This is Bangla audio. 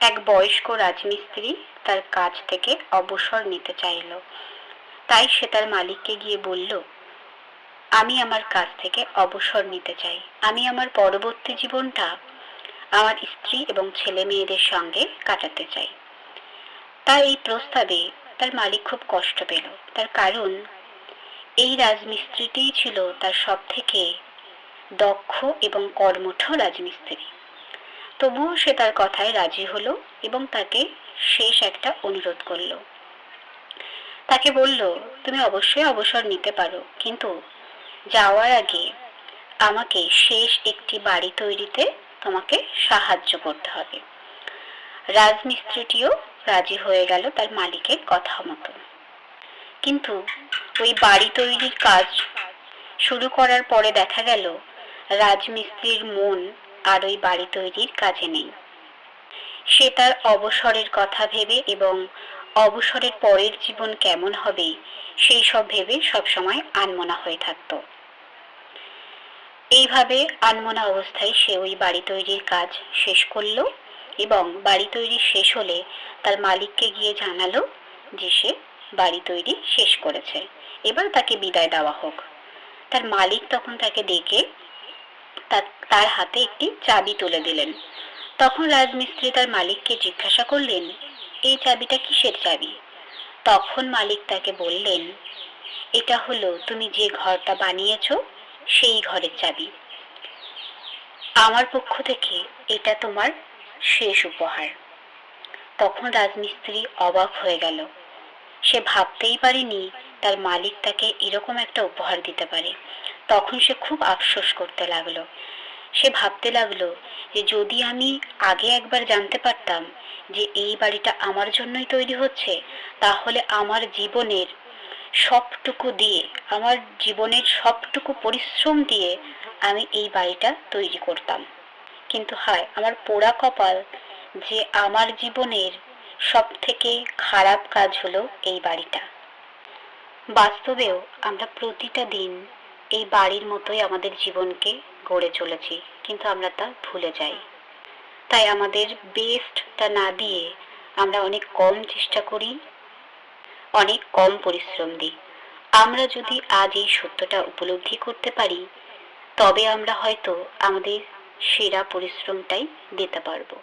এক বয়স্ক রাজমিস্ত্রি তার কাজ থেকে অবসর নিতে চাইল। তাই সে তার মালিককে গিয়ে বলল, আমি আমার কাজ থেকে অবসর নিতে চাই। আমি আমার পরবর্তী জীবনটা আমার স্ত্রী এবং ছেলে মেয়েদের সঙ্গে কাটাতে চাই। তার এই প্রস্তাবে তার মালিক খুব কষ্ট পেল। তার কারণ এই রাজমিস্ত্রিটিই ছিল তার সব থেকে দক্ষ এবং কর্মঠ রাজমিস্ত্রি। তবুও সে তার কথায় রাজি হলো এবং তাকে শেষ একটা অনুরোধ করলো। তাকে বলল, তুমি অবশ্যই অবসর নিতে পারো, কিন্তু যাওয়ার আগে আমাকে শেষ একটি বাড়ি তৈরিতে তোমাকে সাহায্য করতে হবে। রাজমিস্ত্রিটিও রাজি হয়ে গেল তার মালিকের কথা মতো। কিন্তু ওই বাড়ি তৈরির কাজ শুরু করার পরে দেখা গেল রাজমিস্ত্রির মন আর ওই বাড়ি তৈরির কাজে নেই। সে তার অবসরের কথা ভেবে এবং অবসরের পরের জীবন কেমন হবে সেই সব ভেবে সবসময় আনমনা হয়ে থাকত। এইভাবে আনমনা অবস্থায় সে ওই বাড়ি তৈরির কাজ শেষ করলো এবং বাড়ি তৈরি শেষ হলে তার মালিককে গিয়ে জানালো যে সে বাড়ি তৈরি শেষ করেছে, এবার তাকে বিদায় দেওয়া হোক। তার মালিক তখন তাকে ডেকে তার হাতে একটি চাবি তুলে দিলেন। তখন রাজমিস্ত্রি তার মালিককে জিজ্ঞাসা করলেন, এই চাবিটা কিসের চাবি? তখন মালিক তাকে বললেন, এটা হলো তুমি যে ঘরটা বানিয়েছ সেই ঘরের চাবি। আমার পক্ষ থেকে এটা তোমার শেষ উপহার। তখন রাজমিস্ত্রি অবাক হয়ে গেল। সে ভাবতেই পারেনি তার মালিক তাকে এরকম একটা উপহার দিতে পারে। তখন সে খুব আফসোস করতে লাগলো। সে ভাবতে লাগলো যে যদি আমি আগে একবার জানতে পারতাম যে এই বাড়িটা আমার জন্যই তৈরি হচ্ছে, তাহলে আমার জীবনের সবটুকু দিয়ে, আমার জীবনের সবটুকু পরিশ্রম দিয়ে আমি এই বাড়িটা তৈরি করতাম। কিন্তু হায়, আমার পোড়া কপাল যে আমার জীবনের সব থেকে খারাপ কাজ হলো এই বাড়িটা। বাস্তবেও আমরা প্রতিটা দিন এই বাড়ির মতোই আমাদের জীবনকে গড়ে চলেছি, কিন্তু আমরা তা ভুলে যাই। তাই আমাদের বেস্টটা না দিয়ে আমরা অনেক কম চেষ্টা করি, অনেক কম পরিশ্রম দিই। আমরা যদি আজ এই সত্যটা উপলব্ধি করতে পারি, তবে আমরা হয়তো আমাদের সেরা পরিশ্রমটাই দিতে পারবো।